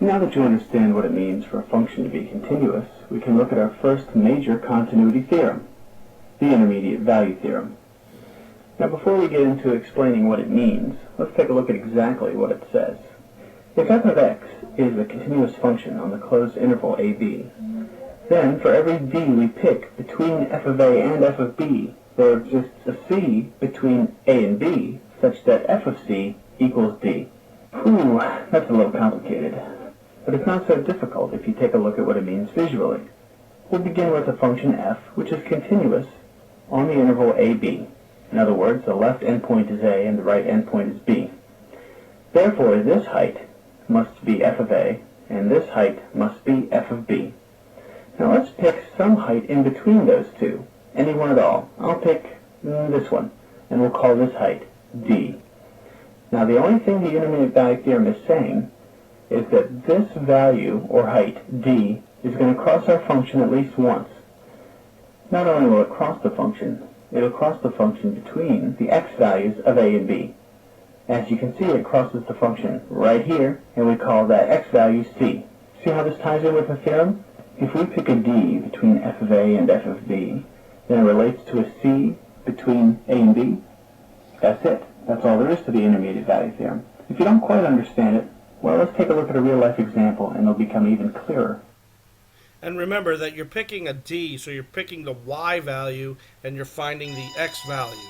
Now that you understand what it means for a function to be continuous, we can look at our first major continuity theorem, the intermediate value theorem. Now before we get into explaining what it means, let's take a look at exactly what it says. If f of x is a continuous function on the closed interval ab, then for every v we pick between f of a and f of b, there exists a c between a and b such that f of c equals d. Whew, that's a little complicated. But it's not so difficult if you take a look at what it means visually. We'll begin with a function f, which is continuous on the interval ab. In other words, the left endpoint is a and the right endpoint is b. Therefore, this height must be f of a, and this height must be f of b. Now let's pick some height in between those two, any one at all. I'll pick this one, and we'll call this height d. Now the only thing the intermediate value theorem is saying is that this value, or height, d, is going to cross our function at least once. Not only will it cross the function, it'll cross the function between the x values of a and b. As you can see, it crosses the function right here, and we call that x value c. See how this ties in with the theorem? If we pick a d between f of a and f of b, then it relates to a c between a and b. That's it. That's all there is to the intermediate value theorem. If you don't quite understand it, well, let's take a look at a real-life example, and it'll become even clearer. And remember that you're picking a d, so you're picking the y value, and you're finding the x value.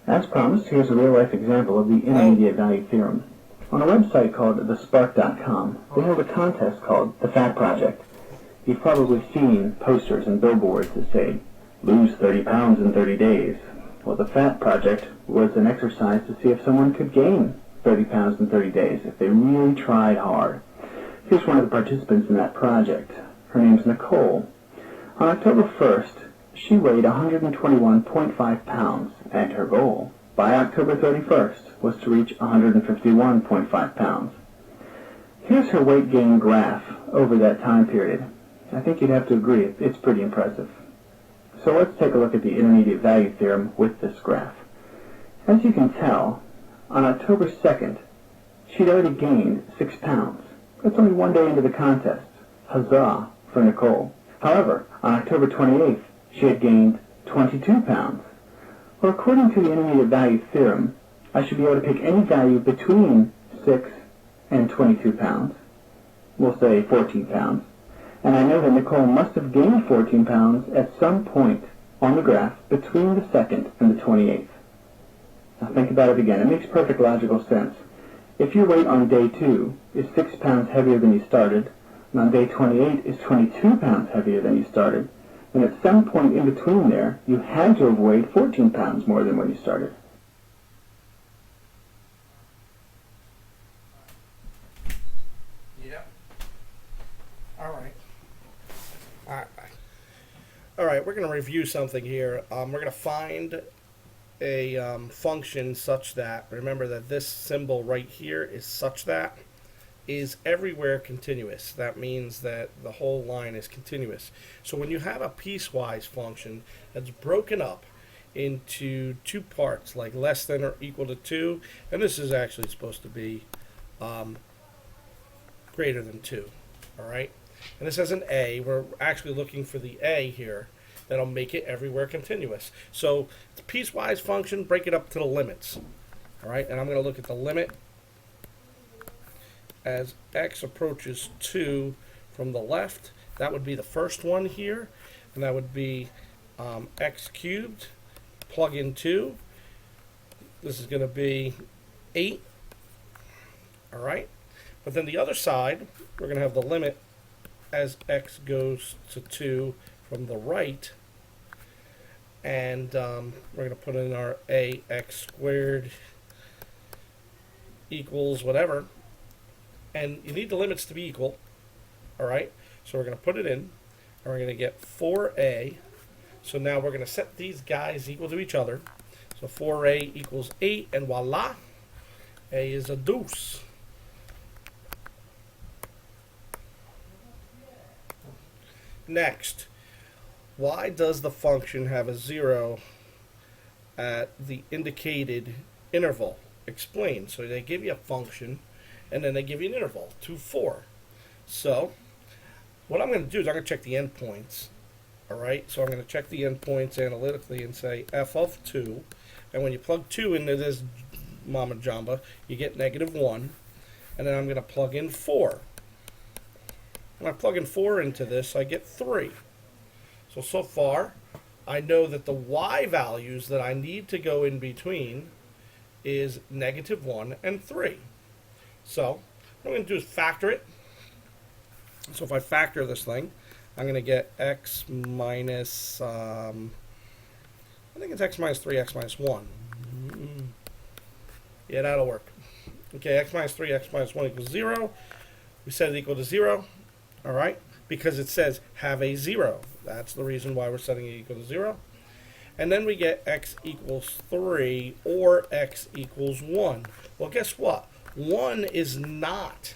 As promised, here's a real-life example of the intermediate value theorem. On a website called thespark.com, they have a contest called the Fat Project. You've probably seen posters and billboards that say, "Lose 30 pounds in 30 days." Well, the Fat Project was an exercise to see if someone could gain 30 pounds in 30 days if they really tried hard. Here's one of the participants in that project. Her name's Nicole. On October 1st, she weighed 121.5 pounds, and her goal by October 31st was to reach 151.5 pounds. Here's her weight gain graph over that time period. I think you'd have to agree it's pretty impressive. So let's take a look at the intermediate value theorem with this graph. As you can tell, on October 2nd, she'd already gained 6 pounds. That's only one day into the contest. Huzzah for Nicole. However, on October 28th, she had gained 22 pounds. Well, according to the intermediate value theorem, I should be able to pick any value between 6 and 22 pounds. We'll say 14 pounds. And I know that Nicole must have gained 14 pounds at some point on the graph between the 2nd and the 28th. Now think about it again. It makes perfect logical sense. If your weight on day 2 is 6 pounds heavier than you started, and on day 28 is 22 pounds heavier than you started, then at some point in between there, you had to have weighed 14 pounds more than when you started. Yep. All right, we're going to review something here. We're going to find a function such that, remember that this symbol right here is such that, is everywhere continuous. That means that the whole line is continuous. So when you have a piecewise function that's broken up into two parts, like less than or equal to 2, and this is actually supposed to be greater than 2, all right? And this has an a. We're actually looking for the a here that'll make it everywhere continuous. So it's a piecewise function, break it up to the limits. All right, and I'm going to look at the limit as x approaches 2 from the left. That would be the first one here, and that would be x cubed, plug in 2. This is going to be 8. All right, but then the other side, we're going to have the limit as x goes to 2 from the right, and we're going to put in our ax squared equals whatever, and you need the limits to be equal, all right? So we're going to put it in, and we're going to get 4a. So now we're going to set these guys equal to each other. So 4a equals 8, and voila, a is a deuce. Next, why does the function have a 0 at the indicated interval. Explain. So they give you a function, and then they give you an interval, 2, 4. So what I'm going to do is I'm going to check the endpoints. All right, so I'm going to check the endpoints analytically and say f of 2. And when you plug 2 into this Mama Jamba, you get -1. And then I'm going to plug in 4. When I plug in 4 into this, I get 3. So far, I know that the y values that I need to go in between is -1 and 3. So what I'm going to do is factor it. So if I factor this thing, I'm going to get x minus, I think it's x minus 3, x minus 1. Yeah, that'll work. Okay, x minus 3, x minus 1 equals 0. We set it equal to 0, all right, because it says have a 0. That's the reason why we're setting it equal to 0. And then we get x equals 3 or x equals 1. Well, guess what? 1 is not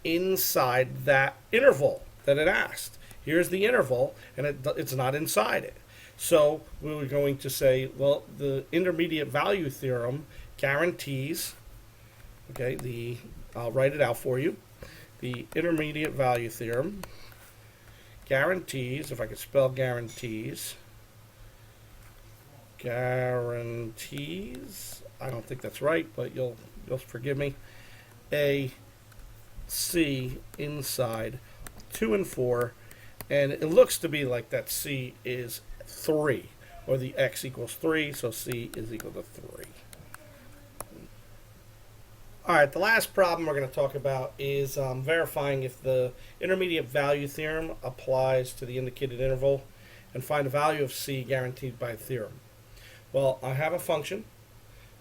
inside that interval that it asked. Here's the interval, and it's not inside it. So we were going to say, well, the intermediate value theorem guarantees, okay, I'll write it out for you. The intermediate value theorem guarantees, if I could spell guarantees, I don't think that's right, but you'll forgive me, a C inside 2 and 4, and it looks to be like that C is 3, or the x equals 3, so C is equal to 3. Alright, the last problem we're going to talk about is verifying if the intermediate value theorem applies to the indicated interval and find a value of C guaranteed by the theorem. Well, I have a function,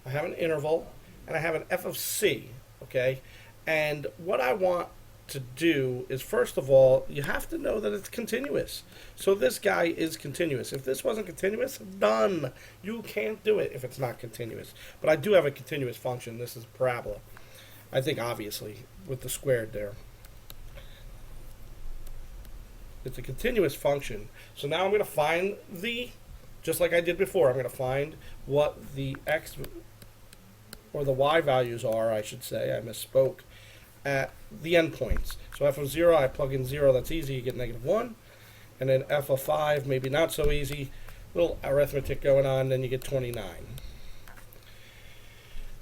I have an interval, and I have an f of C, okay? And what I want to do is, first of all, you have to know that it's continuous. So this guy is continuous. If this wasn't continuous, done. You can't do it if it's not continuous. But I do have a continuous function. This is parabola. I think, obviously, with the squared there. It's a continuous function. So now I'm going to find just like I did before, I'm going to find what the x or the y values are, I should say. I misspoke. At the endpoints. So f of 0, I plug in 0, that's easy, you get -1. And then f of 5, maybe not so easy, little arithmetic going on, then you get 29.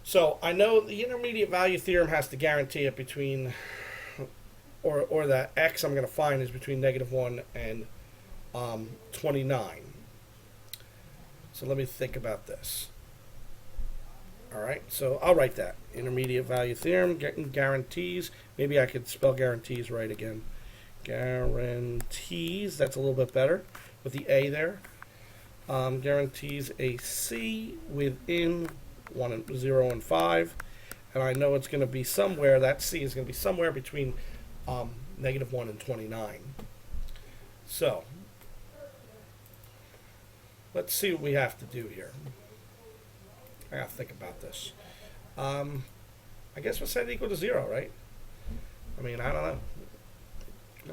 So I know the intermediate value theorem has to guarantee it between, or that x I'm going to find is between -1 and 29. So let me think about this. Alright, so I'll write that. Intermediate value theorem guarantees. Maybe I could spell guarantees right again. Guarantees, that's a little bit better with the A there. Guarantees a C within 0 and 5. And I know it's going to be somewhere, that C is going to be somewhere between -1 and 29. So, let's see what we have to do here. I gotta think about this. I guess we'll set it equal to 0, right? I mean, I don't know.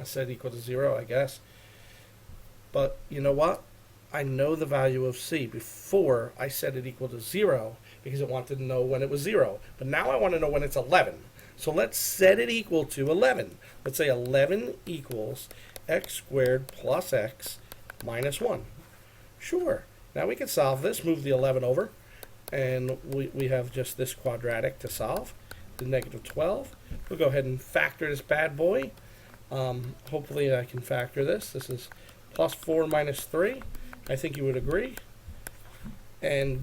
I set equal to 0, I guess. But you know what? I know the value of C. Before, I set it equal to 0 because it wanted to know when it was 0. But now I want to know when it's 11. So let's set it equal to 11. Let's say 11 equals x squared plus x minus 1. Sure. Now we can solve this. Move the 11 over. And we have just this quadratic to solve, the -12. We'll go ahead and factor this bad boy. Hopefully I can factor this. This is plus 4 minus 3. I think you would agree. And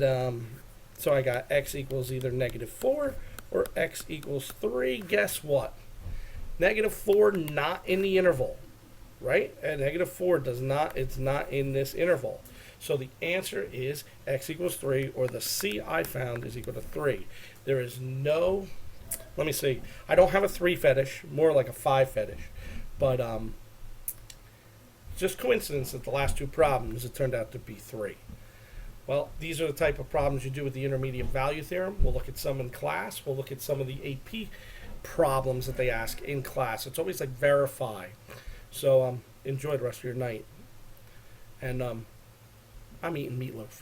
so I got x equals either -4 or x equals 3. Guess what? -4 not in the interval, right? And -4 does not, it's not in this interval. So the answer is x equals 3, or the C I found is equal to 3. There is no, let me see, I don't have a 3 fetish, more like a 5 fetish. But just coincidence that the last two problems, it turned out to be 3. Well, these are the type of problems you do with the intermediate value theorem. We'll look at some in class. We'll look at some of the AP problems that they ask in class. It's always like verify. So enjoy the rest of your night. And I'm eating meatloaf.